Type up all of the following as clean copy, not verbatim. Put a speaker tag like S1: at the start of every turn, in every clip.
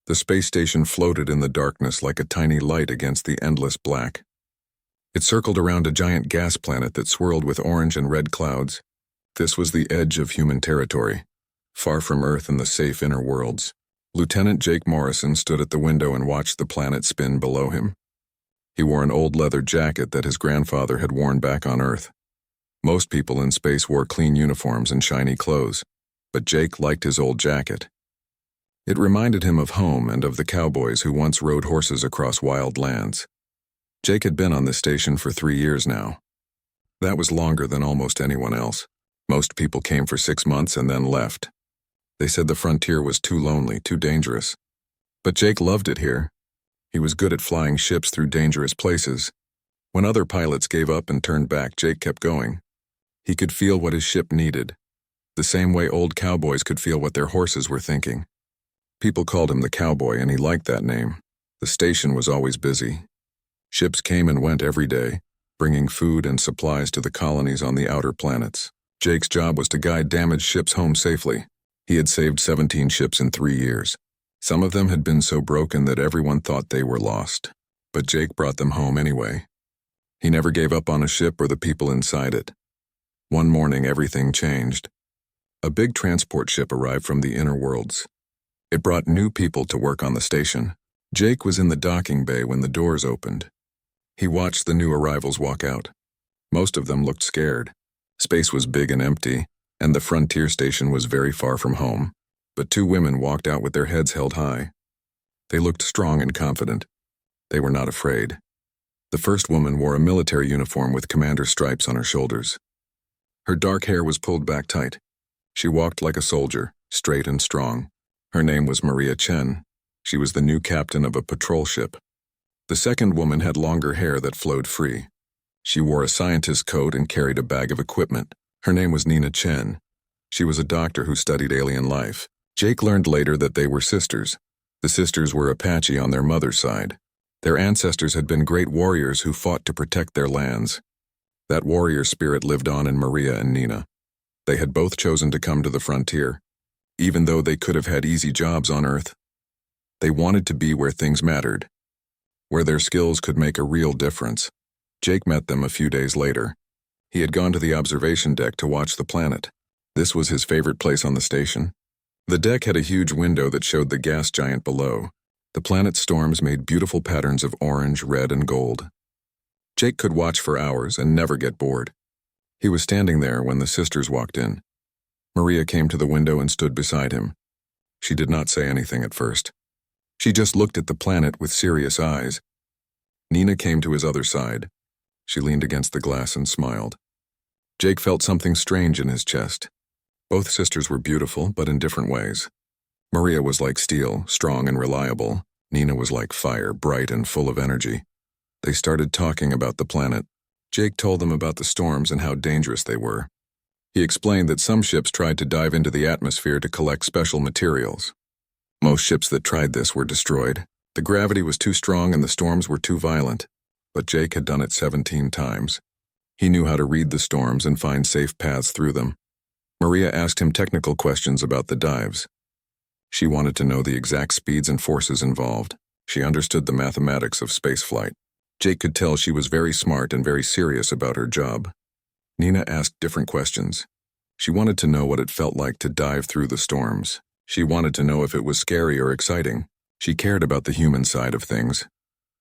S1: The space station floated in the darkness like a tiny light against the endless black. It circled around a giant gas planet that swirled with orange and red clouds. This was the edge of human territory, far from Earth and the safe inner worlds. Lieutenant Jake Morrison stood at the window and watched the planet spin below him. He wore an old leather jacket that his grandfather had worn back on Earth. Most people in space wore clean uniforms and shiny clothes, but Jake liked his old jacket. It reminded him of home and of the cowboys who once rode horses across wild lands. Jake had been on this station for 3 years now. That was longer than almost anyone else. Most people came for 6 months and then left. They said the frontier was too lonely, too dangerous. But Jake loved it here. He was good at flying ships through dangerous places. When other pilots gave up and turned back, Jake kept going. He could feel what his ship needed, the same way old cowboys could feel what their horses were thinking. People called him the Cowboy, and he liked that name. The station was always busy. Ships came and went every day, bringing food and supplies to the colonies on the outer planets. Jake's job was to guide damaged ships home safely. He had saved 17 ships in 3 years. Some of them had been so broken that everyone thought they were lost. But Jake brought them home anyway. He never gave up on a ship or the people inside it. One morning, everything changed. A big transport ship arrived from the inner worlds. It brought new people to work on the station. Jake was in the docking bay when the doors opened. He watched the new arrivals walk out. Most of them looked scared. Space was big and empty, and the frontier station was very far from home. But 2 women walked out with their heads held high. They looked strong and confident. They were not afraid. The first woman wore a military uniform with commander stripes on her shoulders. Her dark hair was pulled back tight. She walked like a soldier, straight and strong. Her name was Maria Chen. She was the new captain of a patrol ship. The second woman had longer hair that flowed free. She wore a scientist's coat and carried a bag of equipment. Her name was Nina Chen. She was a doctor who studied alien life. Jake learned later that they were sisters. The sisters were Apache on their mother's side. Their ancestors had been great warriors who fought to protect their lands. That warrior spirit lived on in Maria and Nina. They had both chosen to come to the frontier, even though they could have had easy jobs on Earth. They wanted to be where things mattered, where their skills could make a real difference. Jake met them a few days later. He had gone to the observation deck to watch the planet. This was his favorite place on the station. The deck had a huge window that showed the gas giant below. The planet's storms made beautiful patterns of orange, red, and gold. Jake could watch for hours and never get bored. He was standing there when the sisters walked in. Maria came to the window and stood beside him. She did not say anything at first. She just looked at the planet with serious eyes. Nina came to his other side. She leaned against the glass and smiled. Jake felt something strange in his chest. Both sisters were beautiful, but in different ways. Maria was like steel, strong and reliable. Nina was like fire, bright and full of energy. They started talking about the planet. Jake told them about the storms and how dangerous they were. He explained that some ships tried to dive into the atmosphere to collect special materials. Most ships that tried this were destroyed. The gravity was too strong and the storms were too violent. But Jake had done it 17 times. He knew how to read the storms and find safe paths through them. Maria asked him technical questions about the dives. She wanted to know the exact speeds and forces involved. She understood the mathematics of spaceflight. Jake could tell she was very smart and very serious about her job. Nina asked different questions. She wanted to know what it felt like to dive through the storms. She wanted to know if it was scary or exciting. She cared about the human side of things.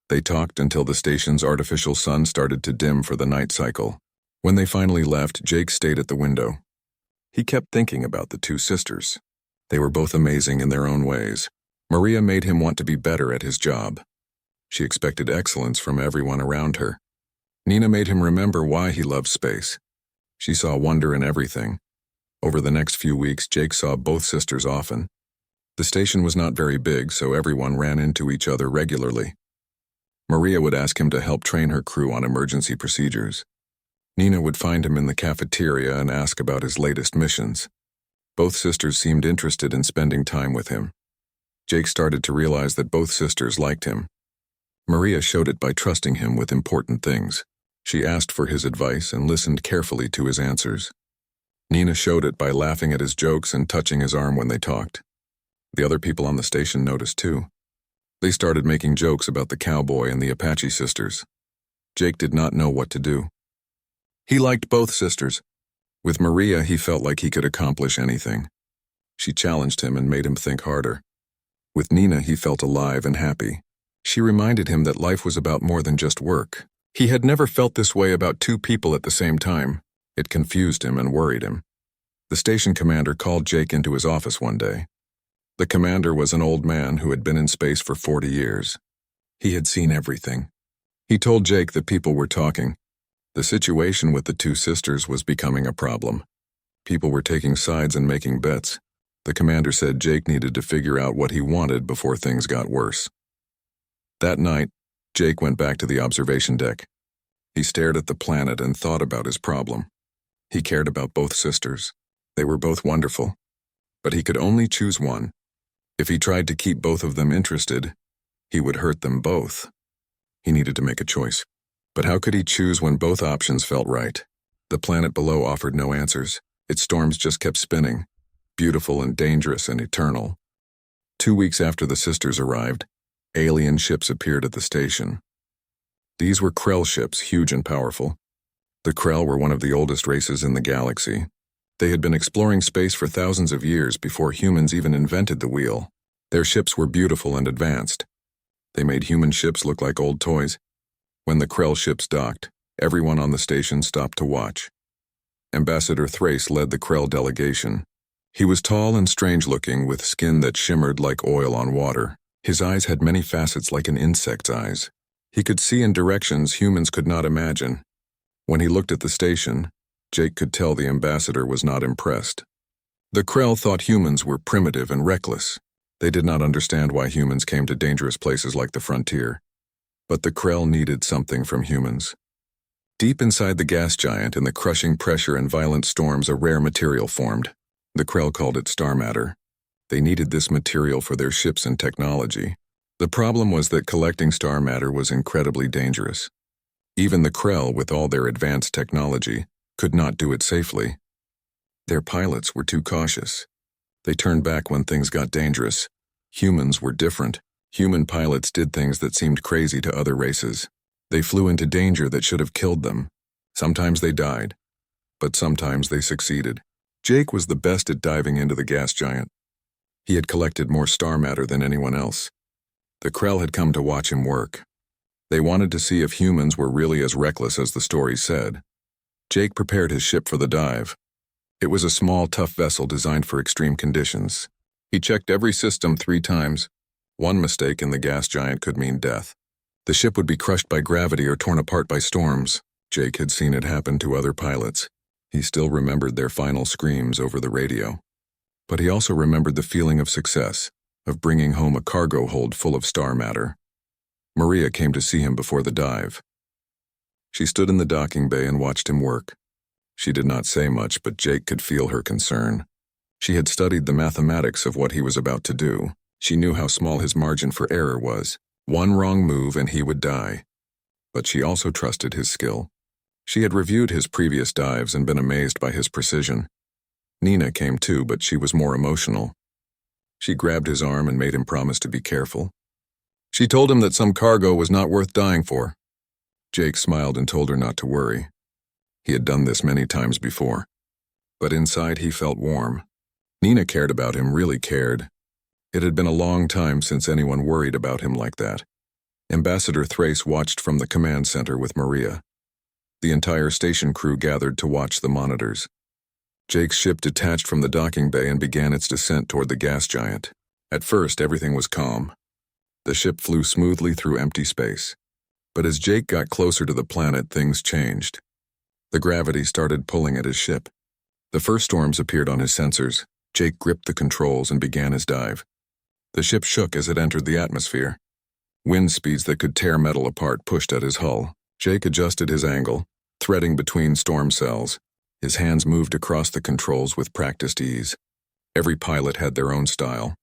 S1: They talked until the station's artificial sun started to dim for the night cycle. When they finally left, Jake stayed at the window. He kept thinking about the 2 sisters. They were both amazing in their own ways. Maria made him want to be better at his job. She expected excellence from everyone around her. Nina made him remember why he loved space. She saw wonder in everything. Over the next few weeks, Jake saw both sisters often. The station was not very big, so everyone ran into each other regularly. Maria would ask him to help train her crew on emergency procedures. Nina would find him in the cafeteria and ask about his latest missions. Both sisters seemed interested in spending time with him. Jake started to realize that both sisters liked him. Maria showed it by trusting him with important things. She asked for his advice and listened carefully to his answers. Nina showed it by laughing at his jokes and touching his arm when they talked. The other people on the station noticed too. They started making jokes about the Cowboy and the Apache sisters. Jake did not know what to do. He liked both sisters. With Maria, he felt like he could accomplish anything. She challenged him and made him think harder. With Nina, he felt alive and happy. She reminded him that life was about more than just work. He had never felt this way about two people at the same time. It confused him and worried him. The station commander called Jake into his office one day. The commander was an old man who had been in space for 40 years. He had seen everything. He told Jake that people were talking. The situation with the two sisters was becoming a problem. People were taking sides and making bets. The commander said Jake needed to figure out what he wanted before things got worse. That night, Jake went back to the observation deck. He stared at the planet and thought about his problem. He cared about both sisters. They were both wonderful. But he could only choose one. If he tried to keep both of them interested, he would hurt them both. He needed to make a choice. But how could he choose when both options felt right? The planet below offered no answers. Its storms just kept spinning, beautiful and dangerous and eternal. 2 weeks after the sisters arrived, alien ships appeared at the station. These were Krell ships, huge and powerful. The Krell were one of the oldest races in the galaxy. They had been exploring space for thousands of years before humans even invented the wheel. Their ships were beautiful and advanced. They made human ships look like old toys. When the Krell ships docked, everyone on the station stopped to watch. Ambassador Thrace led the Krell delegation. He was tall and strange-looking, with skin that shimmered like oil on water. His eyes had many facets like an insect's eyes. He could see in directions humans could not imagine. When he looked at the station, Jake could tell the ambassador was not impressed. The Krell thought humans were primitive and reckless. They did not understand why humans came to dangerous places like the frontier. But the Krell needed something from humans. Deep inside the gas giant, in the crushing pressure and violent storms, a rare material formed. The Krell called it star matter. They needed this material for their ships and technology. The problem was that collecting star matter was incredibly dangerous. Even the Krell, with all their advanced technology, could not do it safely. Their pilots were too cautious. They turned back when things got dangerous. Humans were different. Human pilots did things that seemed crazy to other races. They flew into danger that should have killed them. Sometimes they died, but sometimes they succeeded. Jake was the best at diving into the gas giant. He had collected more star matter than anyone else. The Krell had come to watch him work. They wanted to see if humans were really as reckless as the story said. Jake prepared his ship for the dive. It was a small, tough vessel designed for extreme conditions. He checked every system 3 times. One mistake in the gas giant could mean death. The ship would be crushed by gravity or torn apart by storms. Jake had seen it happen to other pilots. He still remembered their final screams over the radio. But he also remembered the feeling of success, of bringing home a cargo hold full of star matter. Maria came to see him before the dive. She stood in the docking bay and watched him work. She did not say much, but Jake could feel her concern. She had studied the mathematics of what he was about to do. She knew how small his margin for error was. One wrong move and he would die. But she also trusted his skill. She had reviewed his previous dives and been amazed by his precision. Nina came too, but she was more emotional. She grabbed his arm and made him promise to be careful. She told him that some cargo was not worth dying for. Jake smiled and told her not to worry. He had done this many times before. But inside he felt warm. Nina cared about him, really cared. It had been a long time since anyone worried about him like that. Ambassador Thrace watched from the command center with Maria. The entire station crew gathered to watch the monitors. Jake's ship detached from the docking bay and began its descent toward the gas giant. At first, everything was calm. The ship flew smoothly through empty space. But as Jake got closer to the planet, things changed. The gravity started pulling at his ship. The first storms appeared on his sensors. Jake gripped the controls and began his dive. The ship shook as it entered the atmosphere. Wind speeds that could tear metal apart pushed at his hull. Jake adjusted his angle, threading between storm cells. His hands moved across the controls with practiced ease. Every pilot had their own style.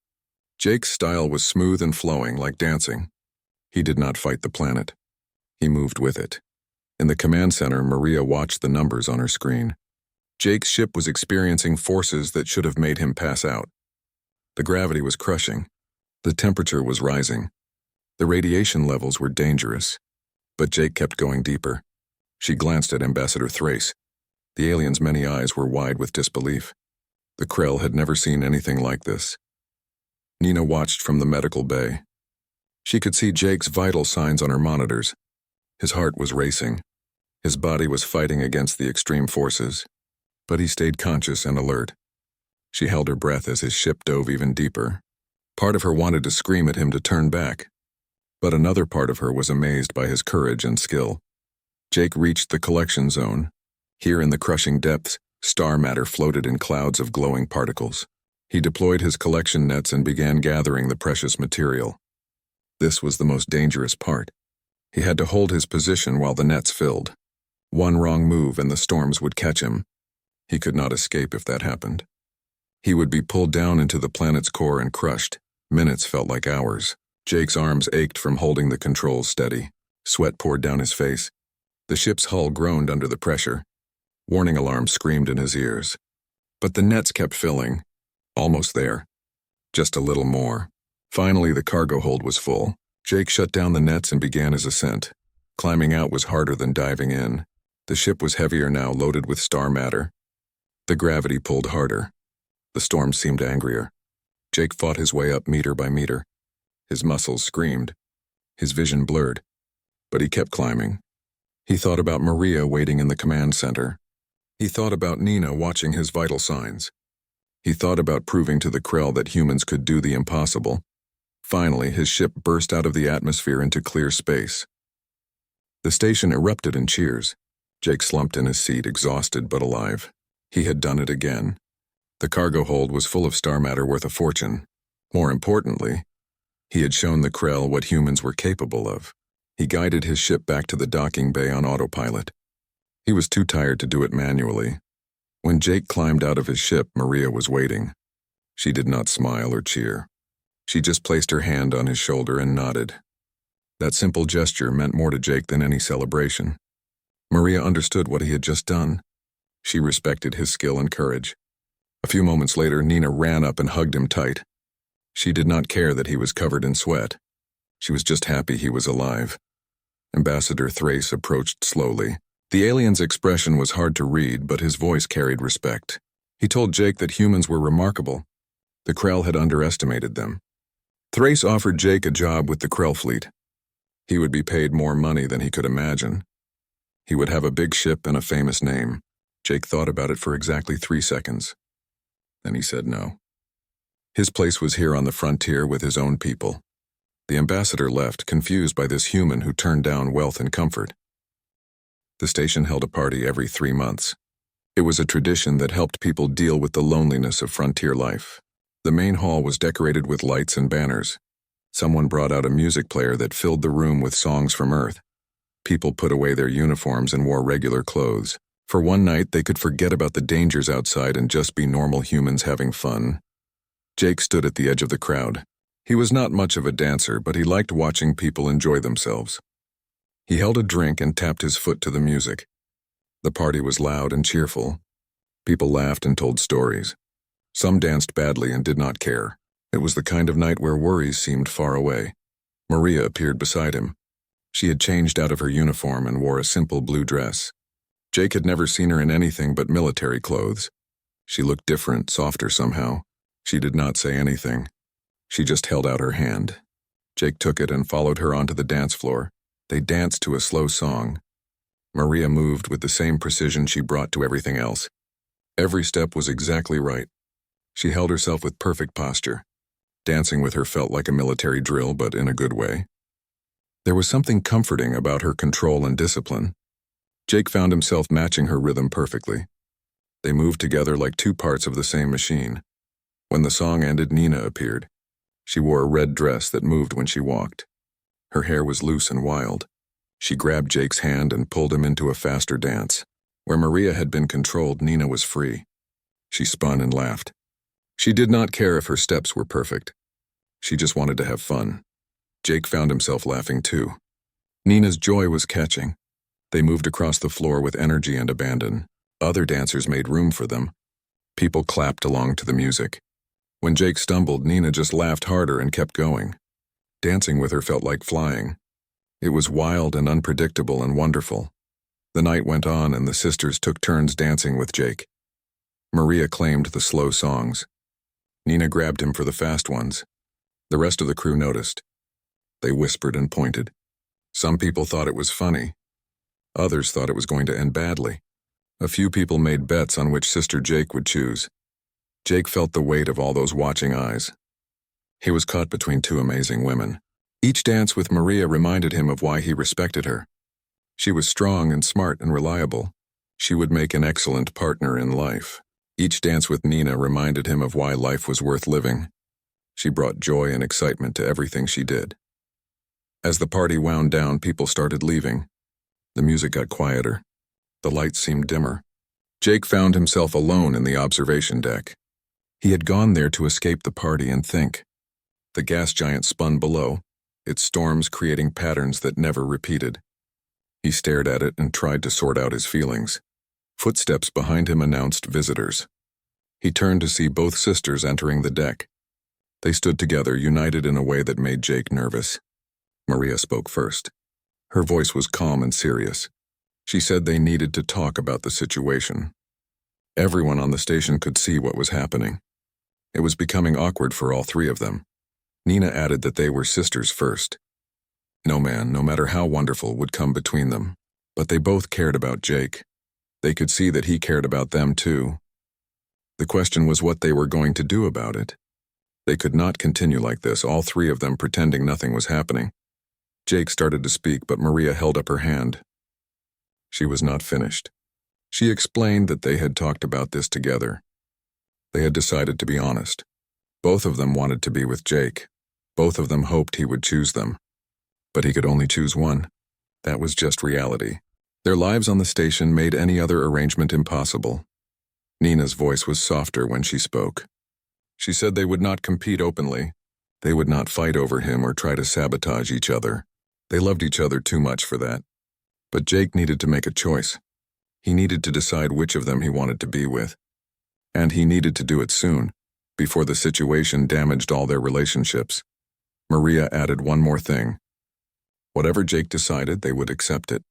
S1: Jake's style was smooth and flowing, like dancing. He did not fight the planet. He moved with it. In the command center, Maria watched the numbers on her screen. Jake's ship was experiencing forces that should have made him pass out. The gravity was crushing. The temperature was rising. The radiation levels were dangerous, but Jake kept going deeper. She glanced at Ambassador Thrace. The alien's many eyes were wide with disbelief. The Krell had never seen anything like this. Nina watched from the medical bay. She could see Jake's vital signs on her monitors. His heart was racing. His body was fighting against the extreme forces, but he stayed conscious and alert. She held her breath as his ship dove even deeper. Part of her wanted to scream at him to turn back, but another part of her was amazed by his courage and skill. Jake reached the collection zone. Here in the crushing depths, star matter floated in clouds of glowing particles. He deployed his collection nets and began gathering the precious material. This was the most dangerous part. He had to hold his position while the nets filled. One wrong move and the storms would catch him. He could not escape if that happened. He would be pulled down into the planet's core and crushed. Minutes felt like hours. Jake's arms ached from holding the controls steady. Sweat poured down his face. The ship's hull groaned under the pressure. Warning alarms screamed in his ears. But the nets kept filling. Almost there. Just a little more. Finally, the cargo hold was full. Jake shut down the nets and began his ascent. Climbing out was harder than diving in. The ship was heavier now, loaded with star matter. The gravity pulled harder. The storm seemed angrier. Jake fought his way up meter by meter. His muscles screamed. His vision blurred. But he kept climbing. He thought about Maria waiting in the command center. He thought about Nina watching his vital signs. He thought about proving to the Krell that humans could do the impossible. Finally, his ship burst out of the atmosphere into clear space. The station erupted in cheers. Jake slumped in his seat, exhausted but alive. He had done it again. The cargo hold was full of star matter worth a fortune. More importantly, he had shown the Krell what humans were capable of. He guided his ship back to the docking bay on autopilot. He was too tired to do it manually. When Jake climbed out of his ship, Maria was waiting. She did not smile or cheer. She just placed her hand on his shoulder and nodded. That simple gesture meant more to Jake than any celebration. Maria understood what he had just done. She respected his skill and courage. A few moments later, Nina ran up and hugged him tight. She did not care that he was covered in sweat. She was just happy he was alive. Ambassador Thrace approached slowly. The alien's expression was hard to read, but his voice carried respect. He told Jake that humans were remarkable. The Krell had underestimated them. Thrace offered Jake a job with the Krell fleet. He would be paid more money than he could imagine. He would have a big ship and a famous name. Jake thought about it for exactly 3 seconds. Then he said no. His place was here on the frontier with his own people. The ambassador left, confused by this human who turned down wealth and comfort. The station held a party every 3 months. It was a tradition that helped people deal with the loneliness of frontier life. The main hall was decorated with lights and banners. Someone brought out a music player that filled the room with songs from Earth. People put away their uniforms and wore regular clothes. For one night, they could forget about the dangers outside and just be normal humans having fun. Jake stood at the edge of the crowd. He was not much of a dancer, but he liked watching people enjoy themselves. He held a drink and tapped his foot to the music. The party was loud and cheerful. People laughed and told stories. Some danced badly and did not care. It was the kind of night where worries seemed far away. Maria appeared beside him. She had changed out of her uniform and wore a simple blue dress. Jake had never seen her in anything but military clothes. She looked different, softer somehow. She did not say anything. She just held out her hand. Jake took it and followed her onto the dance floor. They danced to a slow song. Maria moved with the same precision she brought to everything else. Every step was exactly right. She held herself with perfect posture. Dancing with her felt like a military drill, but in a good way. There was something comforting about her control and discipline. Jake found himself matching her rhythm perfectly. They moved together like two parts of the same machine. When the song ended, Nina appeared. She wore a red dress that moved when she walked. Her hair was loose and wild. She grabbed Jake's hand and pulled him into a faster dance. Where Maria had been controlled, Nina was free. She spun and laughed. She did not care if her steps were perfect. She just wanted to have fun. Jake found himself laughing too. Nina's joy was catching. They moved across the floor with energy and abandon. Other dancers made room for them. People clapped along to the music. When Jake stumbled, Nina just laughed harder and kept going. Dancing with her felt like flying. It was wild and unpredictable and wonderful. The night went on and the sisters took turns dancing with Jake. Maria claimed the slow songs. Nina grabbed him for the fast ones. The rest of the crew noticed. They whispered and pointed. Some people thought it was funny. Others thought it was going to end badly. A few people made bets on which sister Jake would choose. Jake felt the weight of all those watching eyes. He was caught between two amazing women. Each dance with Maria reminded him of why he respected her. She was strong and smart and reliable. She would make an excellent partner in life. Each dance with Nina reminded him of why life was worth living. She brought joy and excitement to everything she did. As the party wound down, people started leaving. The music got quieter. The lights seemed dimmer. Jake found himself alone in the observation deck. He had gone there to escape the party and think. The gas giant spun below, its storms creating patterns that never repeated. He stared at it and tried to sort out his feelings. Footsteps behind him announced visitors. He turned to see both sisters entering the deck. They stood together, united in a way that made Jake nervous. Maria spoke first. Her voice was calm and serious. She said they needed to talk about the situation. Everyone on the station could see what was happening. It was becoming awkward for all three of them. Nina added that they were sisters first. No man, no matter how wonderful, would come between them. But they both cared about Jake. They could see that he cared about them too. The question was what they were going to do about it. They could not continue like this, all three of them pretending nothing was happening. Jake started to speak, but Maria held up her hand. She was not finished. She explained that they had talked about this together. They had decided to be honest. Both of them wanted to be with Jake. Both of them hoped he would choose them. But he could only choose one. That was just reality. Their lives on the station made any other arrangement impossible. Nina's voice was softer when she spoke. She said they would not compete openly. They would not fight over him or try to sabotage each other. They loved each other too much for that. But Jake needed to make a choice. He needed to decide which of them he wanted to be with. And he needed to do it soon, before the situation damaged all their relationships. Maria added one more thing. Whatever Jake decided, they would accept it.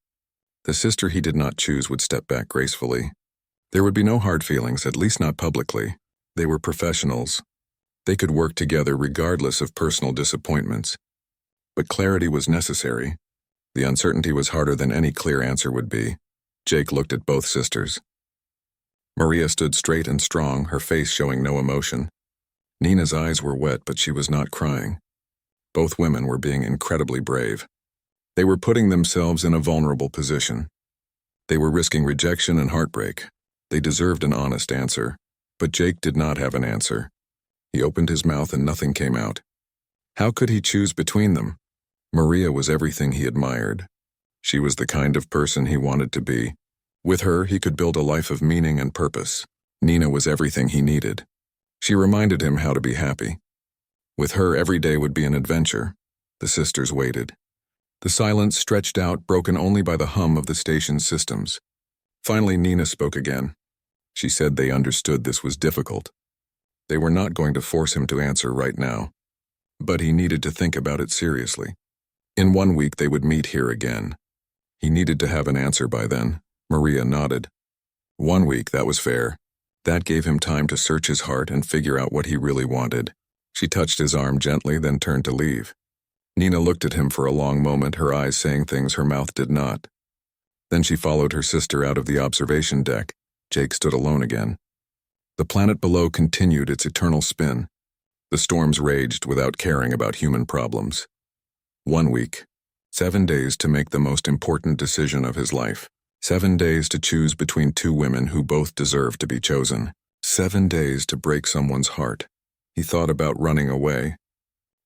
S1: The sister he did not choose would step back gracefully. There would be no hard feelings, at least not publicly. They were professionals. They could work together regardless of personal disappointments. But clarity was necessary. The uncertainty was harder than any clear answer would be. Jake looked at both sisters. Maria stood straight and strong, her face showing no emotion. Nina's eyes were wet, but she was not crying. Both women were being incredibly brave. They were putting themselves in a vulnerable position. They were risking rejection and heartbreak. They deserved an honest answer. But Jake did not have an answer. He opened his mouth and nothing came out. How could he choose between them? Maria was everything he admired. She was the kind of person he wanted to be. With her, he could build a life of meaning and purpose. Nina was everything he needed. She reminded him how to be happy. With her, every day would be an adventure. The sisters waited. The silence stretched out, broken only by the hum of the station's systems. Finally, Nina spoke again. She said they understood this was difficult. They were not going to force him to answer right now. But he needed to think about it seriously. In 1 week, they would meet here again. He needed to have an answer by then. Maria nodded. 1 week, that was fair. That gave him time to search his heart and figure out what he really wanted. She touched his arm gently, then turned to leave. Nina looked at him for a long moment, her eyes saying things her mouth did not. Then she followed her sister out of the observation deck. Jake stood alone again. The planet below continued its eternal spin. The storms raged without caring about human problems. 1 week. 7 days to make the most important decision of his life. 7 days to choose between two women who both deserved to be chosen. 7 days to break someone's heart. He thought about running away.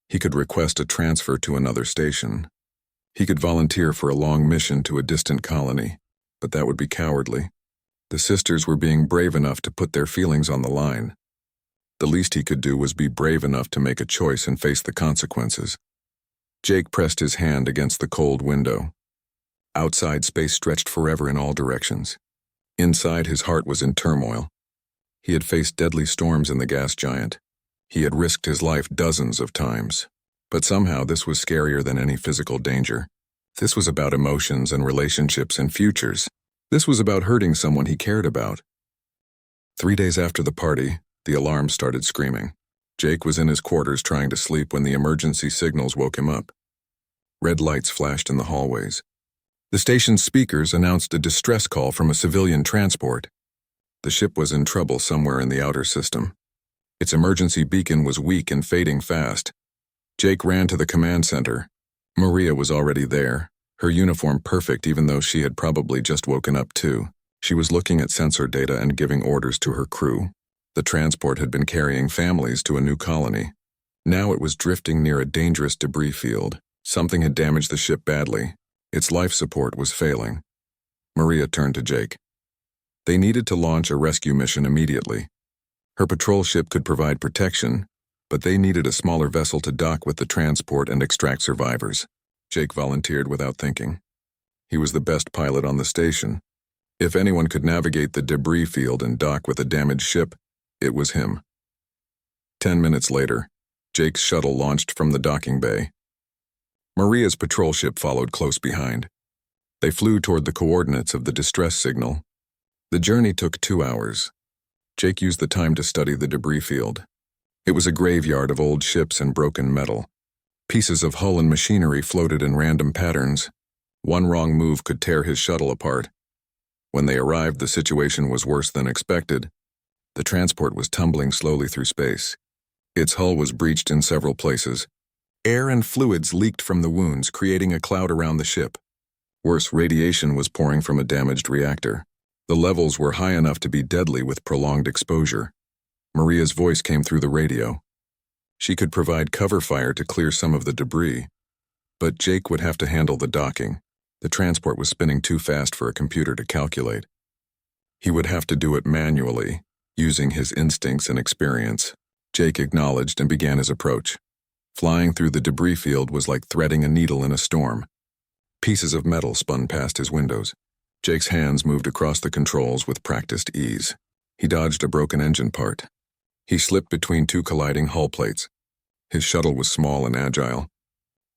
S1: He could request a transfer to another station. He could volunteer for a long mission to a distant colony, but that would be cowardly. The sisters were being brave enough to put their feelings on the line. The least he could do was be brave enough to make a choice and face the consequences. Jake pressed his hand against the cold window. Outside, space stretched forever in all directions. Inside, his heart was in turmoil. He had faced deadly storms in the gas giant. He had risked his life dozens of times. But somehow this was scarier than any physical danger. This was about emotions and relationships and futures. This was about hurting someone he cared about. 3 days after the party, the alarm started screaming. Jake was in his quarters trying to sleep when the emergency signals woke him up. Red lights flashed in the hallways. The station's speakers announced a distress call from a civilian transport. The ship was in trouble somewhere in the outer system. Its emergency beacon was weak and fading fast. Jake ran to the command center. Maria was already there, her uniform perfect even though she had probably just woken up too. She was looking at sensor data and giving orders to her crew. The transport had been carrying families to a new colony. Now it was drifting near a dangerous debris field. Something had damaged the ship badly. Its life support was failing. Maria turned to Jake. They needed to launch a rescue mission immediately. Her patrol ship could provide protection, but they needed a smaller vessel to dock with the transport and extract survivors. Jake volunteered without thinking. He was the best pilot on the station. If anyone could navigate the debris field and dock with a damaged ship, it was him. 10 minutes later, Jake's shuttle launched from the docking bay. Maria's patrol ship followed close behind. They flew toward the coordinates of the distress signal. The journey took 2 hours. Jake used the time to study the debris field. It was a graveyard of old ships and broken metal. Pieces of hull and machinery floated in random patterns. One wrong move could tear his shuttle apart. When they arrived, the situation was worse than expected. The transport was tumbling slowly through space. Its hull was breached in several places. Air and fluids leaked from the wounds, creating a cloud around the ship. Worse, radiation was pouring from a damaged reactor. The levels were high enough to be deadly with prolonged exposure. Maria's voice came through the radio. She could provide cover fire to clear some of the debris, but Jake would have to handle the docking. The transport was spinning too fast for a computer to calculate. He would have to do it manually, using his instincts and experience. Jake acknowledged and began his approach. Flying through the debris field was like threading a needle in a storm. Pieces of metal spun past his windows. Jake's hands moved across the controls with practiced ease. He dodged a broken engine part. He slipped between 2 colliding hull plates. His shuttle was small and agile.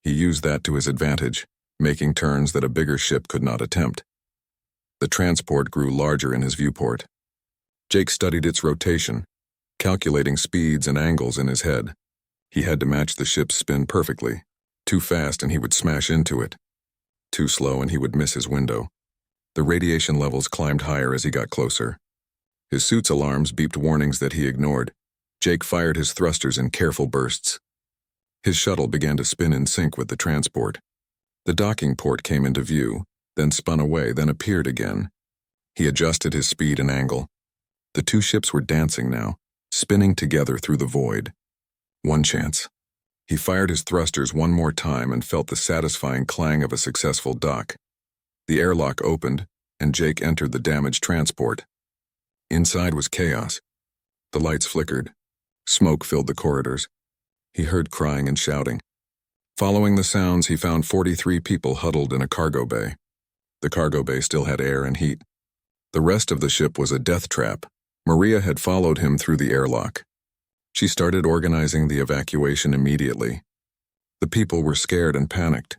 S1: He used that to his advantage, making turns that a bigger ship could not attempt. The transport grew larger in his viewport. Jake studied its rotation, calculating speeds and angles in his head. He had to match the ship's spin perfectly. Too fast and he would smash into it. Too slow and he would miss his window. The radiation levels climbed higher as he got closer. His suit's alarms beeped warnings that he ignored. Jake fired his thrusters in careful bursts. His shuttle began to spin in sync with the transport. The docking port came into view, then spun away, then appeared again. He adjusted his speed and angle. The 2 ships were dancing now, spinning together through the void. One chance. He fired his thrusters one more time and felt the satisfying clang of a successful dock. The airlock opened, and Jake entered the damaged transport. Inside was chaos. The lights flickered. Smoke filled the corridors. He heard crying and shouting. Following the sounds, he found 43 people huddled in a cargo bay. The cargo bay still had air and heat. The rest of the ship was a death trap. Maria had followed him through the airlock. She started organizing the evacuation immediately. The people were scared and panicked.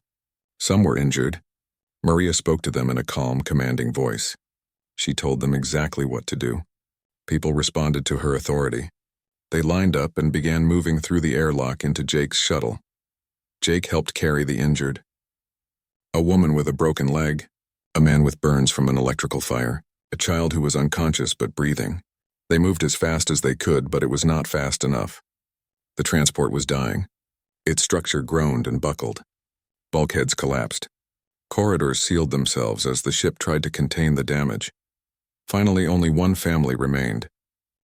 S1: Some were injured. Maria spoke to them in a calm, commanding voice. She told them exactly what to do. People responded to her authority. They lined up and began moving through the airlock into Jake's shuttle. Jake helped carry the injured. A woman with a broken leg, a man with burns from an electrical fire, a child who was unconscious but breathing. They moved as fast as they could, but it was not fast enough. The transport was dying. Its structure groaned and buckled. Bulkheads collapsed. Corridors sealed themselves as the ship tried to contain the damage. Finally, only one family remained.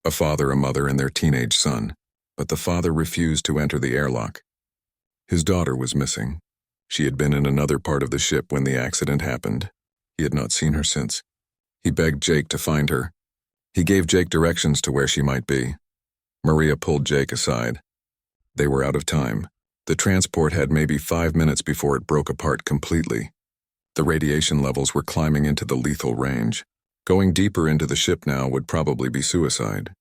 S1: A father, a mother, and their teenage son. But the father refused to enter the airlock. His daughter was missing. She had been in another part of the ship when the accident happened. He had not seen her since. He begged Jake to find her. He gave Jake directions to where she might be. Maria pulled Jake aside. They were out of time. The transport had maybe 5 minutes before it broke apart completely. The radiation levels were climbing into the lethal range. Going deeper into the ship now would probably be suicide.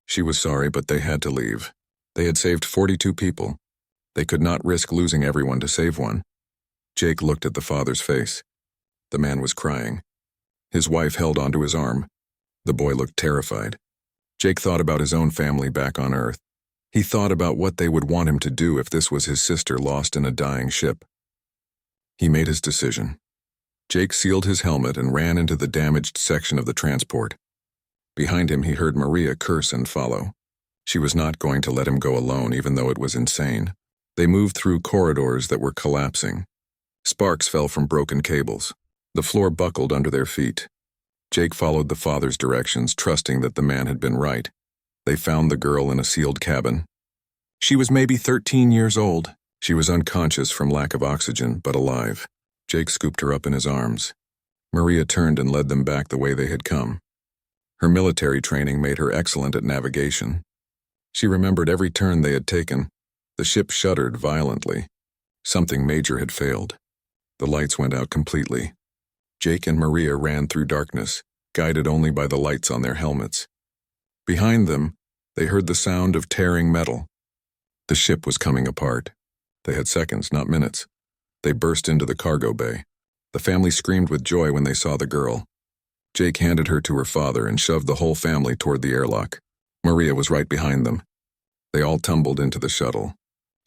S1: She was sorry, but they had to leave. They had saved 42 people. They could not risk losing everyone to save one. Jake looked at the father's face. The man was crying. His wife held onto his arm. The boy looked terrified. Jake thought about his own family back on Earth. He thought about what they would want him to do if this was his sister lost in a dying ship. He made his decision. Jake sealed his helmet and ran into the damaged section of the transport. Behind him, he heard Maria curse and follow. She was not going to let him go alone, even though it was insane. They moved through corridors that were collapsing. Sparks fell from broken cables. The floor buckled under their feet. Jake followed the father's directions, trusting that the man had been right. They found the girl in a sealed cabin. She was maybe 13 years old. She was unconscious from lack of oxygen, but alive. Jake scooped her up in his arms. Maria turned and led them back the way they had come. Her military training made her excellent at navigation. She remembered every turn they had taken. The ship shuddered violently. Something major had failed. The lights went out completely. Jake and Maria ran through darkness, guided only by the lights on their helmets. Behind them, they heard the sound of tearing metal. The ship was coming apart. They had seconds, not minutes. They burst into the cargo bay. The family screamed with joy when they saw the girl. Jake handed her to her father and shoved the whole family toward the airlock. Maria was right behind them. They all tumbled into the shuttle.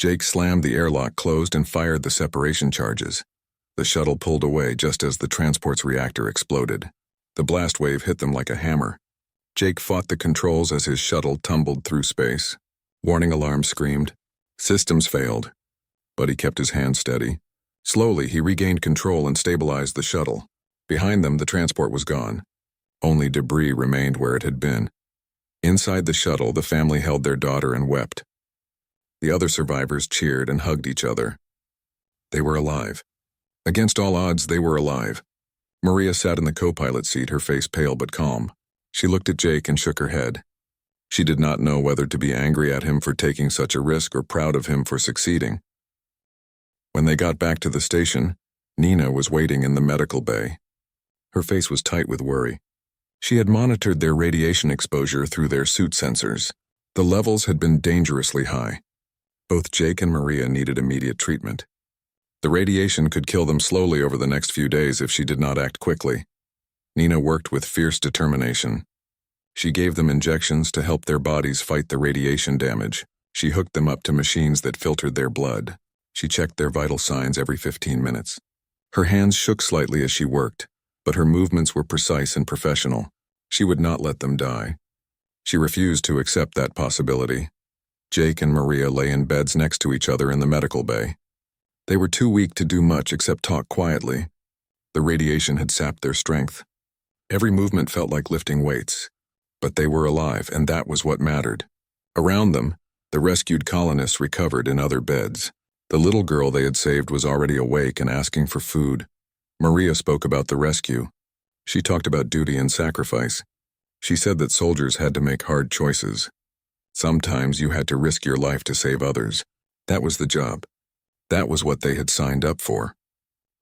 S1: Jake slammed the airlock closed and fired the separation charges. The shuttle pulled away just as the transport's reactor exploded. The blast wave hit them like a hammer. Jake fought the controls as his shuttle tumbled through space. Warning alarms screamed. Systems failed. But he kept his hand steady. Slowly, he regained control and stabilized the shuttle. Behind them, the transport was gone. Only debris remained where it had been. Inside the shuttle, the family held their daughter and wept. The other survivors cheered and hugged each other. They were alive. Against all odds, they were alive. Maria sat in the co-pilot seat, her face pale but calm. She looked at Jake and shook her head. She did not know whether to be angry at him for taking such a risk or proud of him for succeeding. When they got back to the station, Nina was waiting in the medical bay. Her face was tight with worry. She had monitored their radiation exposure through their suit sensors. The levels had been dangerously high. Both Jake and Maria needed immediate treatment. The radiation could kill them slowly over the next few days if she did not act quickly. Nina worked with fierce determination. She gave them injections to help their bodies fight the radiation damage. She hooked them up to machines that filtered their blood. She checked their vital signs every 15 minutes. Her hands shook slightly as she worked, but her movements were precise and professional. She would not let them die. She refused to accept that possibility. Jake and Maria lay in beds next to each other in the medical bay. They were too weak to do much except talk quietly. The radiation had sapped their strength. Every movement felt like lifting weights. But they were alive, and that was what mattered. Around them, the rescued colonists recovered in other beds. The little girl they had saved was already awake and asking for food. Maria spoke about the rescue. She talked about duty and sacrifice. She said that soldiers had to make hard choices. Sometimes you had to risk your life to save others. That was the job. That was what they had signed up for.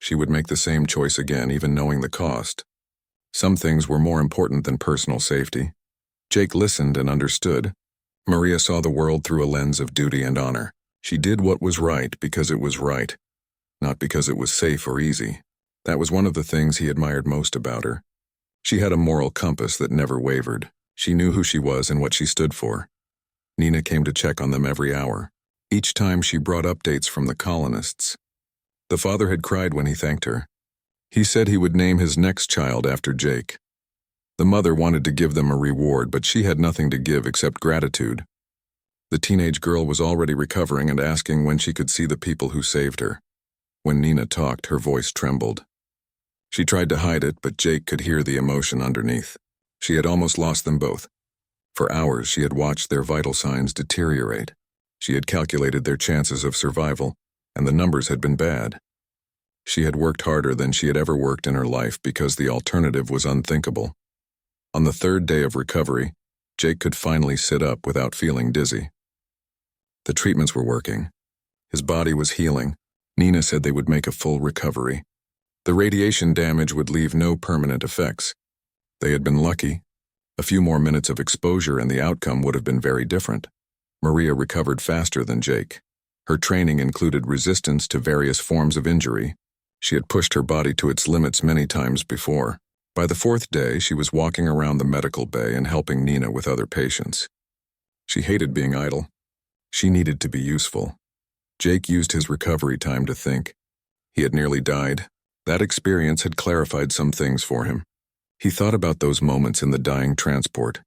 S1: She would make the same choice again, even knowing the cost. Some things were more important than personal safety. Jake listened and understood. Maria saw the world through a lens of duty and honor. She did what was right because it was right, not because it was safe or easy. That was one of the things he admired most about her. She had a moral compass that never wavered. She knew who she was and what she stood for. Nina came to check on them every hour. Each time she brought updates from the colonists. The father had cried when he thanked her. He said he would name his next child after Jake. The mother wanted to give them a reward, but she had nothing to give except gratitude. The teenage girl was already recovering and asking when she could see the people who saved her. When Nina talked, her voice trembled. She tried to hide it, but Jake could hear the emotion underneath. She had almost lost them both. For hours, she had watched their vital signs deteriorate. She had calculated their chances of survival, and the numbers had been bad. She had worked harder than she had ever worked in her life because the alternative was unthinkable. On the third day of recovery, Jake could finally sit up without feeling dizzy. The treatments were working. His body was healing. Nina said they would make a full recovery. The radiation damage would leave no permanent effects. They had been lucky. A few more minutes of exposure and the outcome would have been very different. Maria recovered faster than Jake. Her training included resistance to various forms of injury. She had pushed her body to its limits many times before. By the fourth day, she was walking around the medical bay and helping Nina with other patients. She hated being idle. She needed to be useful. Jake used his recovery time to think. He had nearly died. That experience had clarified some things for him. He thought about those moments in the dying transport,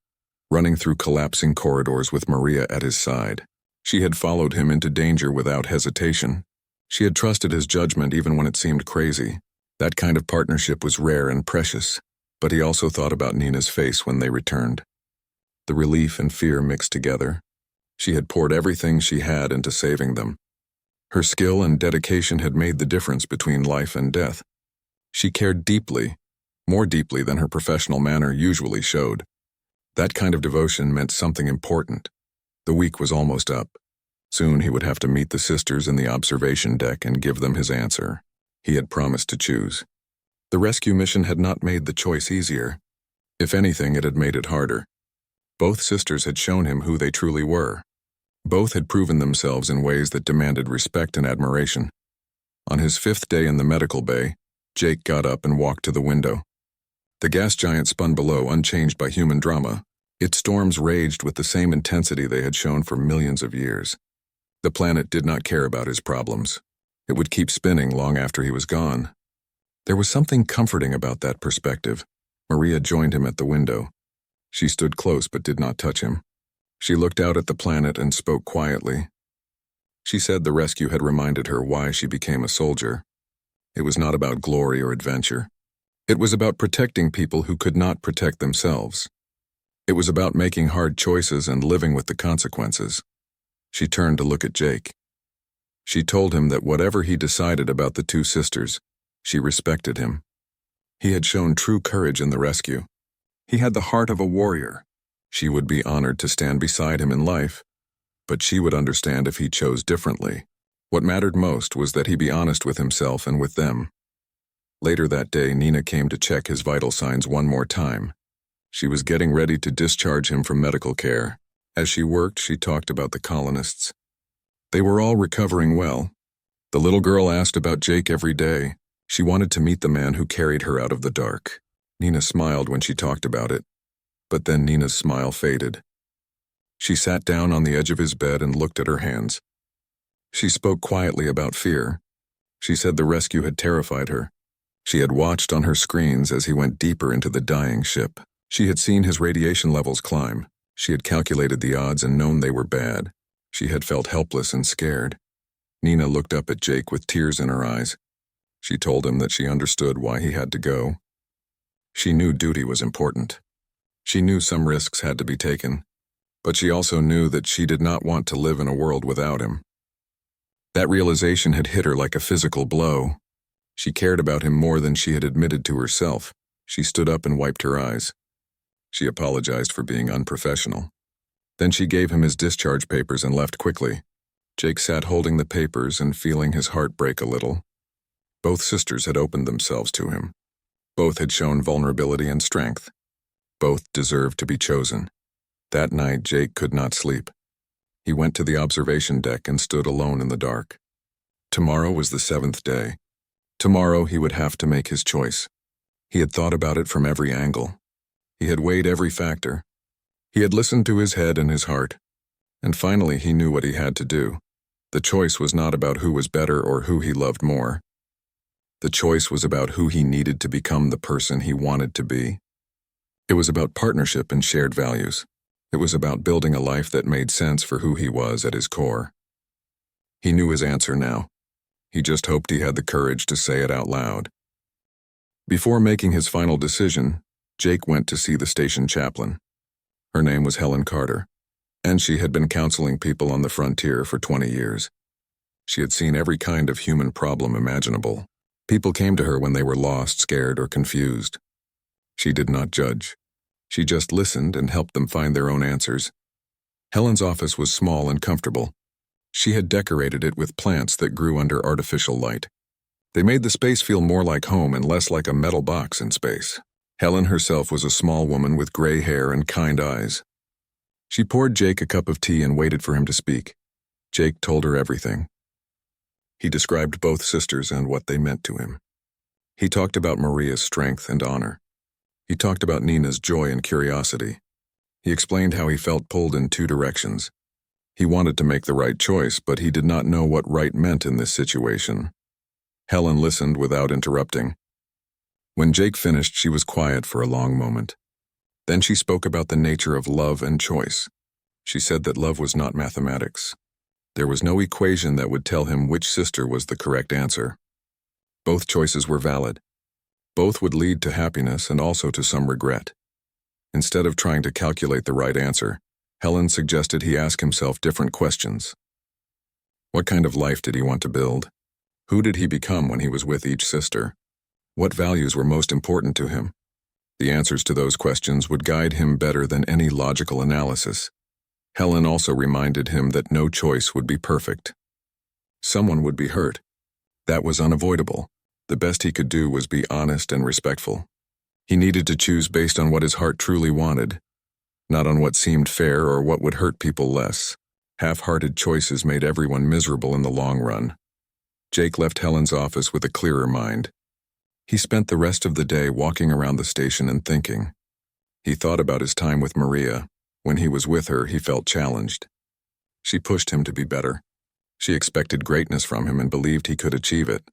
S1: running through collapsing corridors with Maria at his side. She had followed him into danger without hesitation. She had trusted his judgment even when it seemed crazy. That kind of partnership was rare and precious, but he also thought about Nina's face when they returned. The relief and fear mixed together. She had poured everything she had into saving them. Her skill and dedication had made the difference between life and death. She cared deeply, more deeply than her professional manner usually showed. That kind of devotion meant something important. The week was almost up. Soon he would have to meet the sisters in the observation deck and give them his answer. He had promised to choose. The rescue mission had not made the choice easier. If anything, it had made it harder. Both sisters had shown him who they truly were. Both had proven themselves in ways that demanded respect and admiration. On his fifth day in the medical bay, Jake got up and walked to the window. The gas giant spun below, unchanged by human drama. Its storms raged with the same intensity they had shown for millions of years. The planet did not care about his problems. It would keep spinning long after he was gone. There was something comforting about that perspective. Maria joined him at the window. She stood close but did not touch him. She looked out at the planet and spoke quietly. She said the rescue had reminded her why she became a soldier. It was not about glory or adventure. It was about protecting people who could not protect themselves. It was about making hard choices and living with the consequences. She turned to look at Jake. She told him that whatever he decided about the two sisters, she respected him. He had shown true courage in the rescue. He had the heart of a warrior. She would be honored to stand beside him in life, but she would understand if he chose differently. What mattered most was that he be honest with himself and with them. Later that day, Nina came to check his vital signs one more time. She was getting ready to discharge him from medical care. As she worked, she talked about the colonists. They were all recovering well. The little girl asked about Jake every day. She wanted to meet the man who carried her out of the dark. Nina smiled when she talked about it, but then Nina's smile faded. She sat down on the edge of his bed and looked at her hands. She spoke quietly about fear. She said the rescue had terrified her. She had watched on her screens as he went deeper into the dying ship. She had seen his radiation levels climb. She had calculated the odds and known they were bad. She had felt helpless and scared. Nina looked up at Jake with tears in her eyes. She told him that she understood why he had to go. She knew duty was important. She knew some risks had to be taken, but she also knew that she did not want to live in a world without him. That realization had hit her like a physical blow. She cared about him more than she had admitted to herself. She stood up and wiped her eyes. She apologized for being unprofessional. Then she gave him his discharge papers and left quickly. Jake sat holding the papers and feeling his heart break a little. Both sisters had opened themselves to him. Both had shown vulnerability and strength. Both deserved to be chosen. That night, Jake could not sleep. He went to the observation deck and stood alone in the dark. Tomorrow was the 7th day. Tomorrow he would have to make his choice. He had thought about it from every angle. He had weighed every factor. He had listened to his head and his heart. And finally he knew what he had to do. The choice was not about who was better or who he loved more. The choice was about who he needed to become the person he wanted to be. It was about partnership and shared values. It was about building a life that made sense for who he was at his core. He knew his answer now. He just hoped he had the courage to say it out loud. Before making his final decision, Jake went to see the station chaplain. Her name was Helen Carter, and she had been counseling people on the frontier for 20 years. She had seen every kind of human problem imaginable. People came to her when they were lost, scared, or confused. She did not judge. She just listened and helped them find their own answers. Helen's office was small and comfortable. She had decorated it with plants that grew under artificial light. They made the space feel more like home and less like a metal box in space. Helen herself was a small woman with gray hair and kind eyes. She poured Jake a cup of tea and waited for him to speak. Jake told her everything. He described both sisters and what they meant to him. He talked about Maria's strength and honor. He talked about Nina's joy and curiosity. He explained how he felt pulled in two directions. He wanted to make the right choice, but he did not know what right meant in this situation. Helen listened without interrupting. When Jake finished, she was quiet for a long moment. Then she spoke about the nature of love and choice. She said that love was not mathematics. There was no equation that would tell him which sister was the correct answer. Both choices were valid. Both would lead to happiness and also to some regret. Instead of trying to calculate the right answer, Helen suggested he ask himself different questions. What kind of life did he want to build? Who did he become when he was with each sister? What values were most important to him? The answers to those questions would guide him better than any logical analysis. Helen also reminded him that no choice would be perfect. Someone would be hurt. That was unavoidable. The best he could do was be honest and respectful. He needed to choose based on what his heart truly wanted, not on what seemed fair or what would hurt people less. Half-hearted choices made everyone miserable in the long run. Jake left Helen's office with a clearer mind. He spent the rest of the day walking around the station and thinking. He thought about his time with Maria. When he was with her, he felt challenged. She pushed him to be better. She expected greatness from him and believed he could achieve it.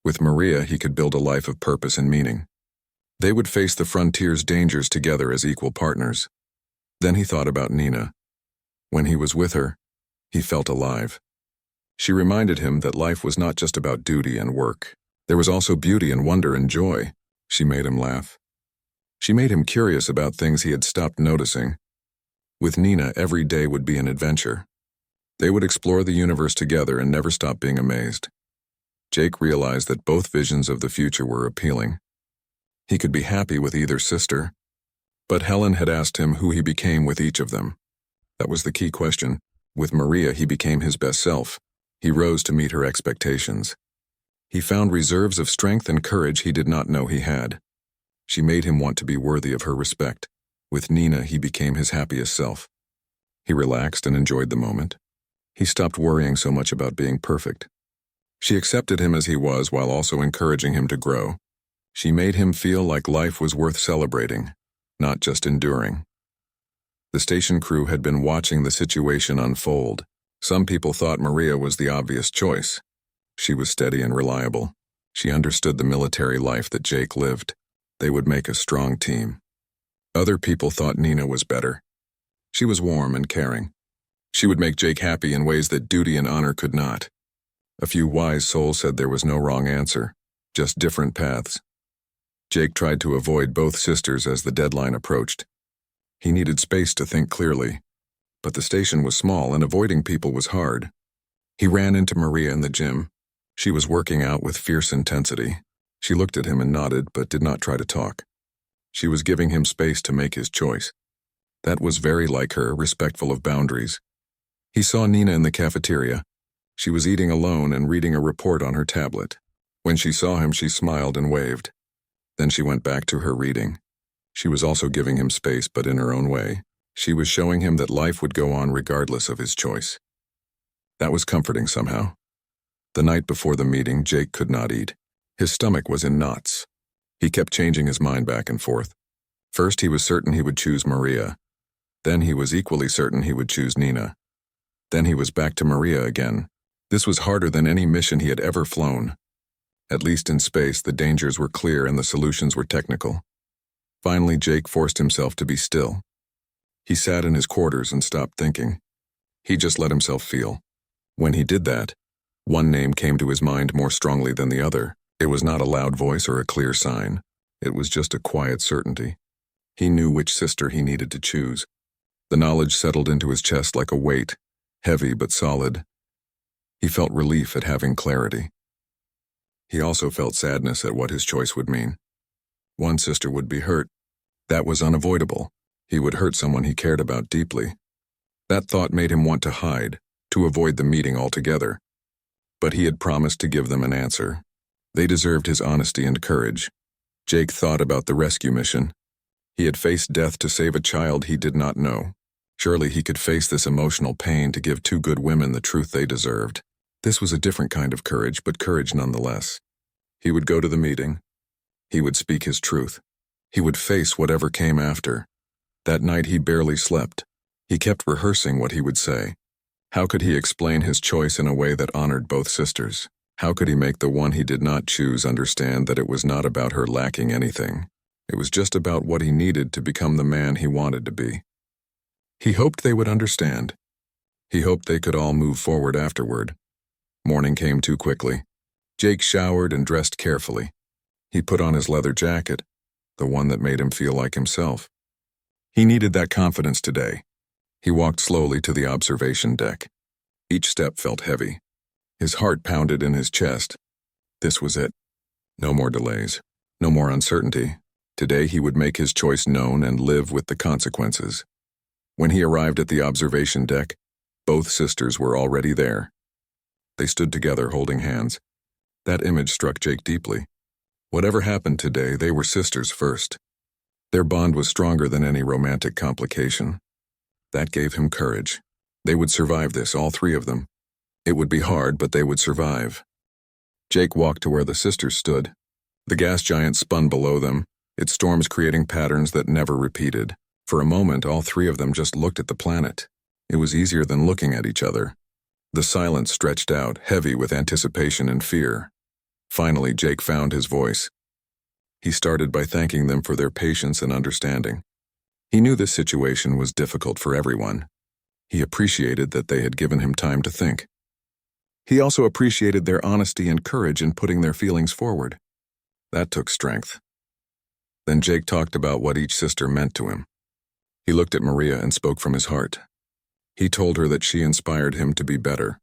S1: With Maria, he could build a life of purpose and meaning. They would face the frontier's dangers together as equal partners. Then he thought about Nina. When he was with her, he felt alive. She reminded him that life was not just about duty and work. There was also beauty and wonder and joy. She made him laugh. She made him curious about things he had stopped noticing. With Nina, every day would be an adventure. They would explore the universe together and never stop being amazed. Jake realized that both visions of the future were appealing. He could be happy with either sister, but Helen had asked him who he became with each of them. That was the key question. With Maria, he became his best self. He rose to meet her expectations. He found reserves of strength and courage he did not know he had. She made him want to be worthy of her respect. With Nina, he became his happiest self. He relaxed and enjoyed the moment. He stopped worrying so much about being perfect. She accepted him as he was while also encouraging him to grow. She made him feel like life was worth celebrating, not just enduring. The station crew had been watching the situation unfold. Some people thought Maria was the obvious choice. She was steady and reliable. She understood the military life that Jake lived. They would make a strong team. Other people thought Nina was better. She was warm and caring. She would make Jake happy in ways that duty and honor could not. A few wise souls said there was no wrong answer, just different paths. Jake tried to avoid both sisters as the deadline approached. He needed space to think clearly, but the station was small and avoiding people was hard. He ran into Maria in the gym. She was working out with fierce intensity. She looked at him and nodded, but did not try to talk. She was giving him space to make his choice. That was very like her, respectful of boundaries. He saw Nina in the cafeteria. She was eating alone and reading a report on her tablet. When she saw him, she smiled and waved. Then she went back to her reading. She was also giving him space, but in her own way. She was showing him that life would go on regardless of his choice. That was comforting somehow. The night before the meeting, Jake could not eat. His stomach was in knots. He kept changing his mind back and forth. First, he was certain he would choose Maria. Then he was equally certain he would choose Nina. Then he was back to Maria again. This was harder than any mission he had ever flown. At least in space, the dangers were clear and the solutions were technical. Finally, Jake forced himself to be still. He sat in his quarters and stopped thinking. He just let himself feel. When he did that, one name came to his mind more strongly than the other. It was not a loud voice or a clear sign. It was just a quiet certainty. He knew which sister he needed to choose. The knowledge settled into his chest like a weight, heavy but solid. He felt relief at having clarity. He also felt sadness at what his choice would mean. One sister would be hurt. That was unavoidable. He would hurt someone he cared about deeply. That thought made him want to hide, to avoid the meeting altogether. But he had promised to give them an answer. They deserved his honesty and courage. Jake thought about the rescue mission. He had faced death to save a child he did not know. Surely he could face this emotional pain to give two good women the truth they deserved. This was a different kind of courage, but courage nonetheless. He would go to the meeting. He would speak his truth. He would face whatever came after. That night he barely slept. He kept rehearsing what he would say. How could he explain his choice in a way that honored both sisters? How could he make the one he did not choose understand that it was not about her lacking anything? It was just about what he needed to become the man he wanted to be. He hoped they would understand. He hoped they could all move forward afterward. Morning came too quickly. Jake showered and dressed carefully. He put on his leather jacket, the one that made him feel like himself. He needed that confidence today. He walked slowly to the observation deck. Each step felt heavy. His heart pounded in his chest. This was it. No more delays. No more uncertainty. Today he would make his choice known and live with the consequences. When he arrived at the observation deck, both sisters were already there. They stood together holding hands. That image struck Jake deeply. Whatever happened today, they were sisters first. Their bond was stronger than any romantic complication. That gave him courage. They would survive this, all three of them. It would be hard, but they would survive. Jake walked to where the sisters stood. The gas giant spun below them, its storms creating patterns that never repeated. For a moment, all three of them just looked at the planet. It was easier than looking at each other. The silence stretched out, heavy with anticipation and fear. Finally, Jake found his voice. He started by thanking them for their patience and understanding. He knew this situation was difficult for everyone. He appreciated that they had given him time to think. He also appreciated their honesty and courage in putting their feelings forward. That took strength. Then Jake talked about what each sister meant to him. He looked at Maria and spoke from his heart. He told her that she inspired him to be better.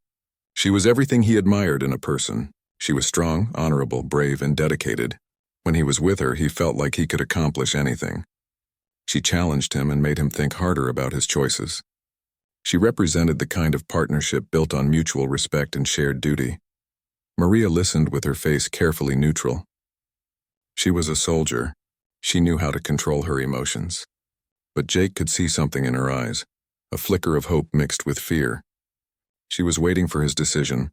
S1: She was everything he admired in a person. She was strong, honorable, brave, and dedicated. When he was with her, he felt like he could accomplish anything. She challenged him and made him think harder about his choices. She represented the kind of partnership built on mutual respect and shared duty. Maria listened with her face carefully neutral. She was a soldier. She knew how to control her emotions. But Jake could see something in her eyes, a flicker of hope mixed with fear. She was waiting for his decision,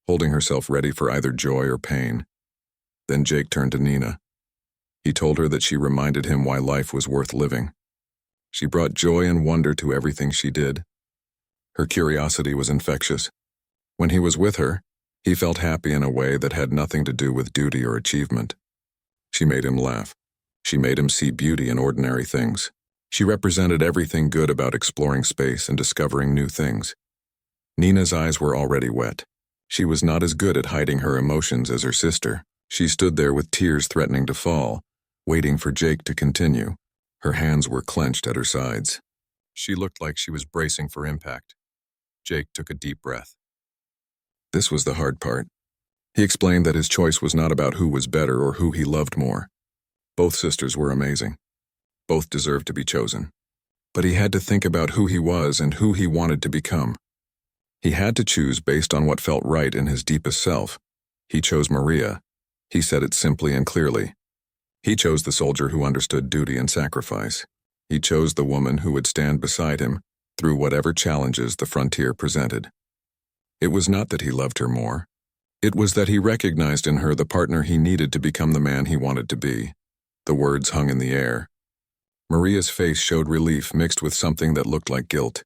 S1: holding herself ready for either joy or pain. Then Jake turned to Nina. He told her that she reminded him why life was worth living. She brought joy and wonder to everything she did. Her curiosity was infectious. When he was with her, he felt happy in a way that had nothing to do with duty or achievement. She made him laugh. She made him see beauty in ordinary things. She represented everything good about exploring space and discovering new things. Nina's eyes were already wet. She was not as good at hiding her emotions as her sister. She stood there with tears threatening to fall, waiting for Jake to continue. Her hands were clenched at her sides. She looked like she was bracing for impact. Jake took a deep breath. This was the hard part. He explained that his choice was not about who was better or who he loved more. Both sisters were amazing. Both deserved to be chosen. But he had to think about who he was and who he wanted to become. He had to choose based on what felt right in his deepest self. He chose Maria. He said it simply and clearly. He chose the soldier who understood duty and sacrifice. He chose the woman who would stand beside him through whatever challenges the frontier presented. It was not that he loved her more. It was that he recognized in her the partner he needed to become the man he wanted to be. The words hung in the air. Maria's face showed relief mixed with something that looked like guilt.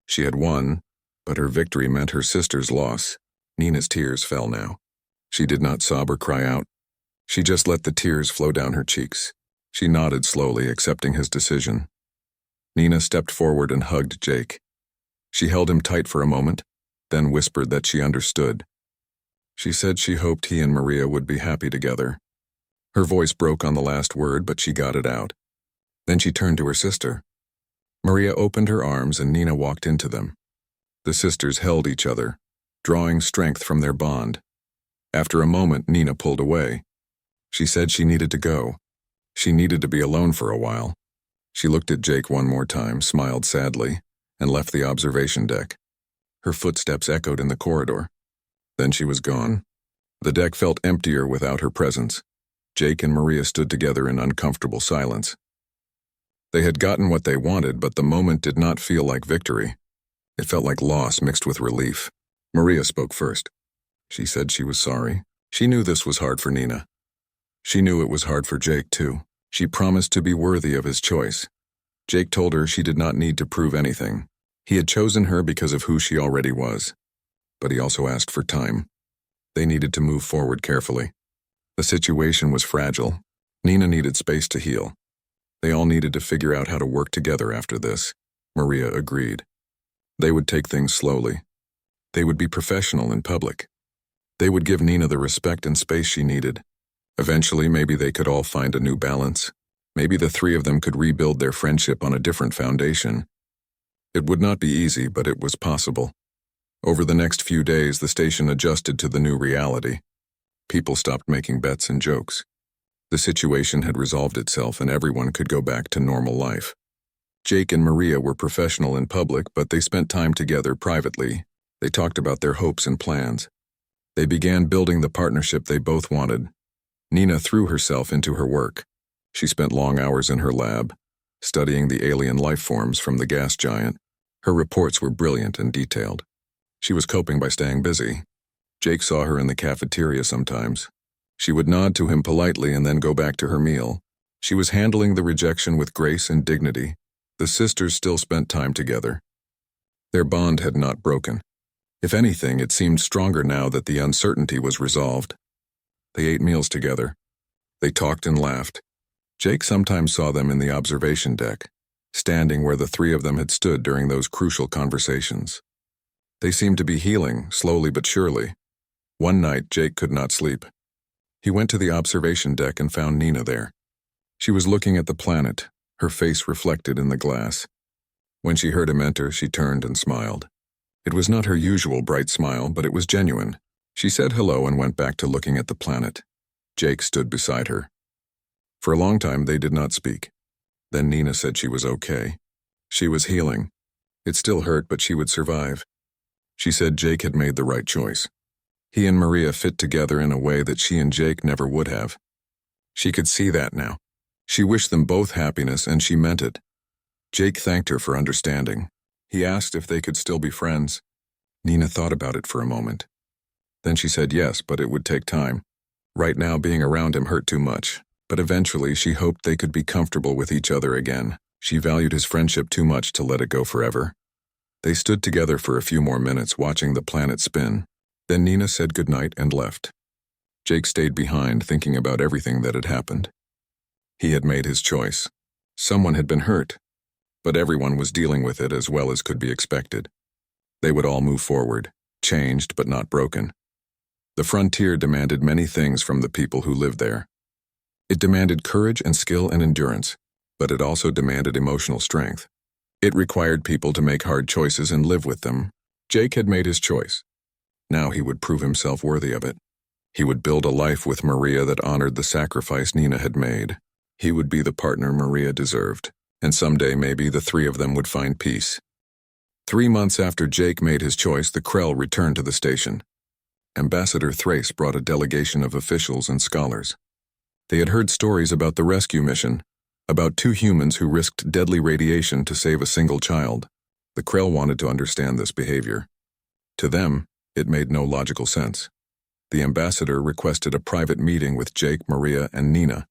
S1: She had won, but her victory meant her sister's loss. Nina's tears fell now. She did not sob or cry out. She just let the tears flow down her cheeks. She nodded slowly, accepting his decision. Nina stepped forward and hugged Jake. She held him tight for a moment, then whispered that she understood. She said she hoped he and Maria would be happy together. Her voice broke on the last word, but she got it out. Then she turned to her sister. Maria opened her arms and Nina walked into them. The sisters held each other, drawing strength from their bond. After a moment, Nina pulled away. She said she needed to go. She needed to be alone for a while. She looked at Jake one more time, smiled sadly, and left the observation deck. Her footsteps echoed in the corridor. Then she was gone. The deck felt emptier without her presence. Jake and Maria stood together in uncomfortable silence. They had gotten what they wanted, but the moment did not feel like victory. It felt like loss mixed with relief. Maria spoke first. She said she was sorry. She knew this was hard for Nina. She knew it was hard for Jake, too. She promised to be worthy of his choice. Jake told her she did not need to prove anything. He had chosen her because of who she already was. But he also asked for time. They needed to move forward carefully. The situation was fragile. Nina needed space to heal. They all needed to figure out how to work together after this. Maria agreed. They would take things slowly. They would be professional in public. They would give Nina the respect and space she needed. Eventually, maybe they could all find a new balance. Maybe the three of them could rebuild their friendship on a different foundation. It would not be easy, but it was possible. Over the next few days, the station adjusted to the new reality. People stopped making bets and jokes. The situation had resolved itself and everyone could go back to normal life. Jake and Maria were professional in public, but they spent time together privately. They talked about their hopes and plans. They began building the partnership they both wanted. Nina threw herself into her work. She spent long hours in her lab, studying the alien life forms from the gas giant. Her reports were brilliant and detailed. She was coping by staying busy. Jake saw her in the cafeteria sometimes. She would nod to him politely and then go back to her meal. She was handling the rejection with grace and dignity. The sisters still spent time together. Their bond had not broken. If anything, it seemed stronger now that the uncertainty was resolved. They ate meals together. They talked and laughed. Jake sometimes saw them in the observation deck, standing where the three of them had stood during those crucial conversations. They seemed to be healing, slowly but surely. One night, Jake could not sleep. He went to the observation deck and found Nina there. She was looking at the planet, her face reflected in the glass. When she heard him enter, she turned and smiled. It was not her usual bright smile, but it was genuine. She said hello and went back to looking at the planet. Jake stood beside her. For a long time, they did not speak. Then Nina said she was okay. She was healing. It still hurt, but she would survive. She said Jake had made the right choice. He and Maria fit together in a way that she and Jake never would have. She could see that now. She wished them both happiness, and she meant it. Jake thanked her for understanding. He asked if they could still be friends. Nina thought about it for a moment. Then she said yes, but it would take time. Right now, being around him hurt too much. But eventually, she hoped they could be comfortable with each other again. She valued his friendship too much to let it go forever. They stood together for a few more minutes, watching the planet spin. Then Nina said goodnight and left. Jake stayed behind, thinking about everything that had happened. He had made his choice. Someone had been hurt, but everyone was dealing with it as well as could be expected. They would all move forward, changed but not broken. The frontier demanded many things from the people who lived there. It demanded courage and skill and endurance, but it also demanded emotional strength. It required people to make hard choices and live with them. Jake had made his choice. Now he would prove himself worthy of it. He would build a life with Maria that honored the sacrifice Nina had made. He would be the partner Maria deserved, and someday maybe the three of them would find peace. 3 months after Jake made his choice, the Krell returned to the station. Ambassador Thrace brought a delegation of officials and scholars. They had heard stories about the rescue mission, about 2 humans who risked deadly radiation to save a single child. The Krell wanted to understand this behavior. To them, it made no logical sense. The ambassador requested a private meeting with Jake, Maria, and Nina.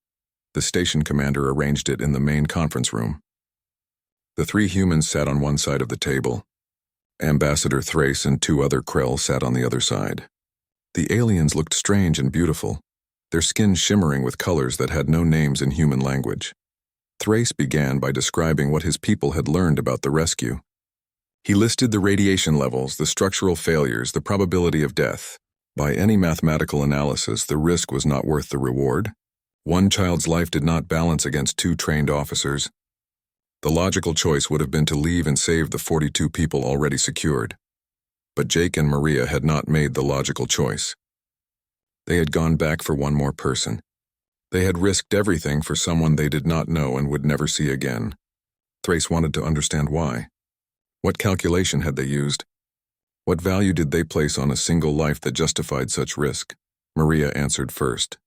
S1: The station commander arranged it in the main conference room. The 3 humans sat on one side of the table. Ambassador Thrace and 2 other Krell sat on the other side. The aliens looked strange and beautiful, their skin shimmering with colors that had no names in human language. Thrace began by describing what his people had learned about the rescue. He listed the radiation levels, the structural failures, the probability of death. By any mathematical analysis, the risk was not worth the reward. 1 child's life did not balance against 2 trained officers. The logical choice would have been to leave and save the 42 people already secured. But Jake and Maria had not made the logical choice. They had gone back for 1 more person. They had risked everything for someone they did not know and would never see again. Thrace wanted to understand why. What calculation had they used? What value did they place on a single life that justified such risk? Maria answered first.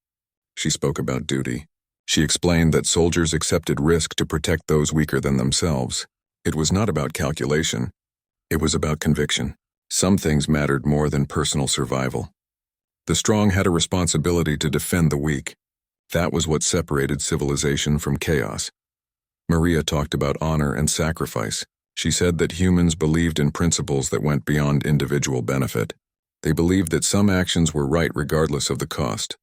S1: She spoke about duty. She explained that soldiers accepted risk to protect those weaker than themselves. It was not about calculation. It was about conviction. Some things mattered more than personal survival. The strong had a responsibility to defend the weak. That was what separated civilization from chaos. Maria talked about honor and sacrifice. She said that humans believed in principles that went beyond individual benefit. They believed that some actions were right regardless of the cost.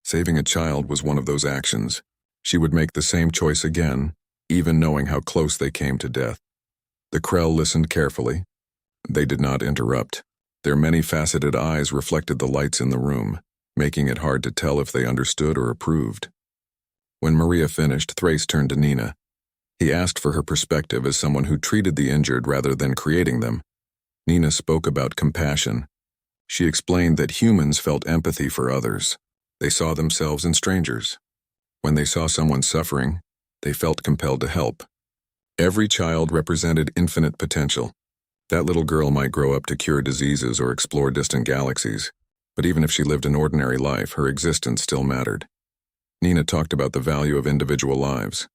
S1: Saving a child was one of those actions. She would make the same choice again, even knowing how close they came to death. The Krell listened carefully. They did not interrupt. Their many-faceted eyes reflected the lights in the room, making it hard to tell if they understood or approved. When Maria finished, Thrace turned to Nina. He asked for her perspective as someone who treated the injured rather than creating them. Nina spoke about compassion. She explained that humans felt empathy for others. They saw themselves in strangers. When they saw someone suffering, they felt compelled to help. Every child represented infinite potential. That little girl might grow up to cure diseases or explore distant galaxies, but even if she lived an ordinary life, her existence still mattered. Nina talked about the value of individual lives.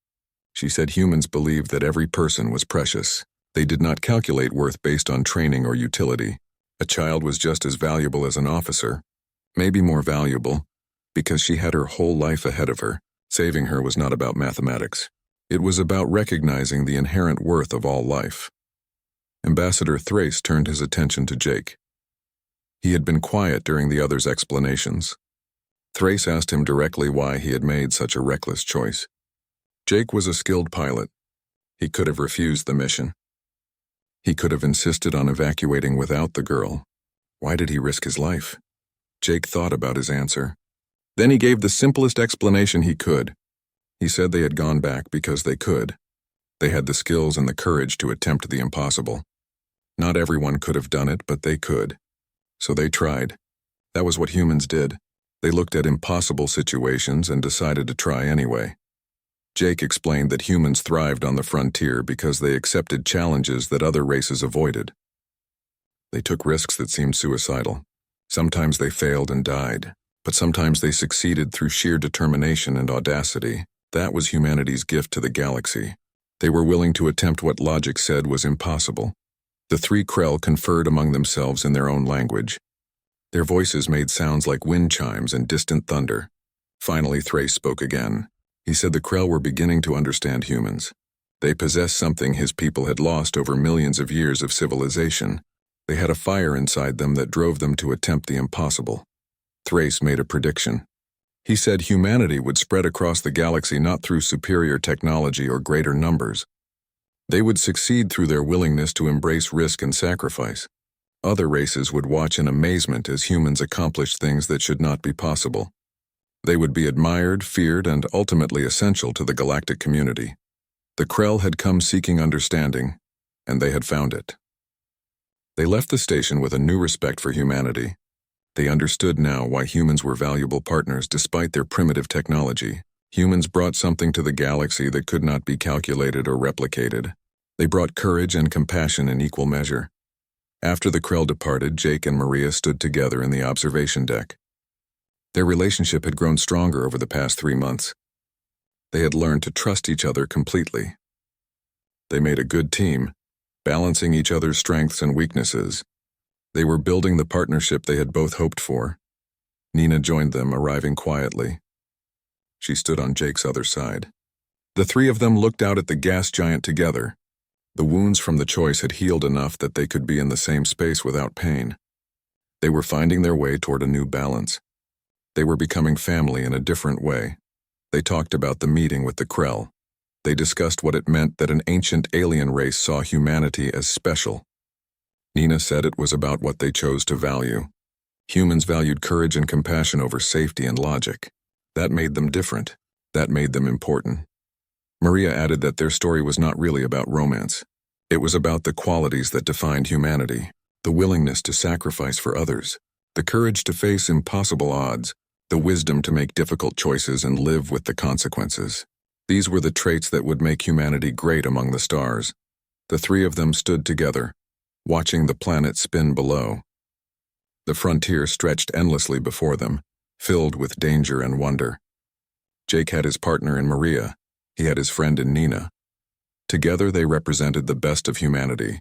S1: She said humans believed that every person was precious. They did not calculate worth based on training or utility. A child was just as valuable as an officer, maybe more valuable, because she had her whole life ahead of her. Saving her was not about mathematics. It was about recognizing the inherent worth of all life. Ambassador Thrace turned his attention to Jake. He had been quiet during the others' explanations. Thrace asked him directly why he had made such a reckless choice. Jake was a skilled pilot. He could have refused the mission. He could have insisted on evacuating without the girl. Why did he risk his life? Jake thought about his answer. Then he gave the simplest explanation he could. He said they had gone back because they could. They had the skills and the courage to attempt the impossible. Not everyone could have done it, but they could. So they tried. That was what humans did. They looked at impossible situations and decided to try anyway. Jake explained that humans thrived on the frontier because they accepted challenges that other races avoided. They took risks that seemed suicidal. Sometimes they failed and died, but sometimes they succeeded through sheer determination and audacity. That was humanity's gift to the galaxy. They were willing to attempt what logic said was impossible. The three Krell conferred among themselves in their own language. Their voices made sounds like wind chimes and distant thunder. Finally, Thrace spoke again. He said the Krell were beginning to understand humans. They possessed something his people had lost over millions of years of civilization. They had a fire inside them that drove them to attempt the impossible. Thrace made a prediction. He said humanity would spread across the galaxy not through superior technology or greater numbers. They would succeed through their willingness to embrace risk and sacrifice. Other races would watch in amazement as humans accomplished things that should not be possible. They would be admired, feared, and ultimately essential to the galactic community. The Krell had come seeking understanding, and they had found it. They left the station with a new respect for humanity. They understood now why humans were valuable partners despite their primitive technology. Humans brought something to the galaxy that could not be calculated or replicated. They brought courage and compassion in equal measure. After the Krell departed, Jake and Maria stood together in the observation deck. Their relationship had grown stronger over the past 3 months. They had learned to trust each other completely. They made a good team, balancing each other's strengths and weaknesses. They were building the partnership they had both hoped for. Nina joined them, arriving quietly. She stood on Jake's other side. The three of them looked out at the gas giant together. The wounds from the choice had healed enough that they could be in the same space without pain. They were finding their way toward a new balance. They were becoming family in a different way. They talked about the meeting with the Krell. They discussed what it meant that an ancient alien race saw humanity as special. Nina said it was about what they chose to value. Humans valued courage and compassion over safety and logic. That made them different. That made them important. Maria added that their story was not really about romance. It was about the qualities that defined humanity, the willingness to sacrifice for others, the courage to face impossible odds, the wisdom to make difficult choices and live with the consequences. These were the traits that would make humanity great among the stars. The three of them stood together, watching the planet spin below. The frontier stretched endlessly before them, filled with danger and wonder. Jake had his partner in Maria. He had his friend in Nina. Together they represented the best of humanity.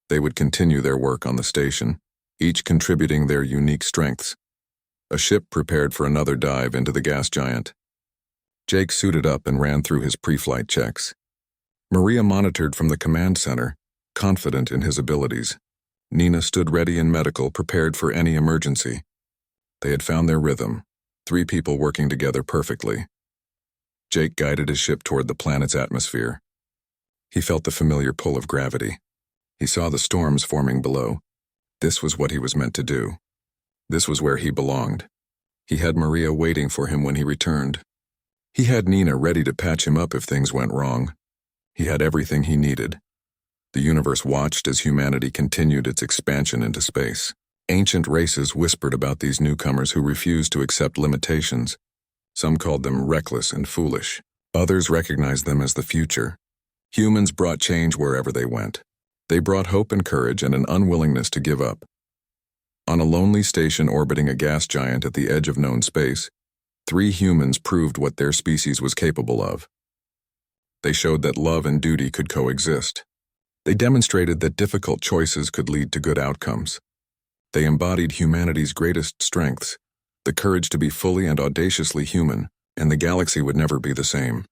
S1: They would continue their work on the station, each contributing their unique strengths. A ship prepared for another dive into the gas giant. Jake suited up and ran through his pre-flight checks. Maria monitored from the command center, confident in his abilities. Nina stood ready in medical, prepared for any emergency. They had found their rhythm, 3 people working together perfectly. Jake guided his ship toward the planet's atmosphere. He felt the familiar pull of gravity. He saw the storms forming below. This was what he was meant to do. This was where he belonged. He had Maria waiting for him when he returned. He had Nina ready to patch him up if things went wrong. He had everything he needed. The universe watched as humanity continued its expansion into space. Ancient races whispered about these newcomers who refused to accept limitations. Some called them reckless and foolish. Others recognized them as the future. Humans brought change wherever they went. They brought hope and courage and an unwillingness to give up. On a lonely station orbiting a gas giant at the edge of known space, 3 humans proved what their species was capable of. They showed that love and duty could coexist. They demonstrated that difficult choices could lead to good outcomes. They embodied humanity's greatest strengths, the courage to be fully and audaciously human, and the galaxy would never be the same.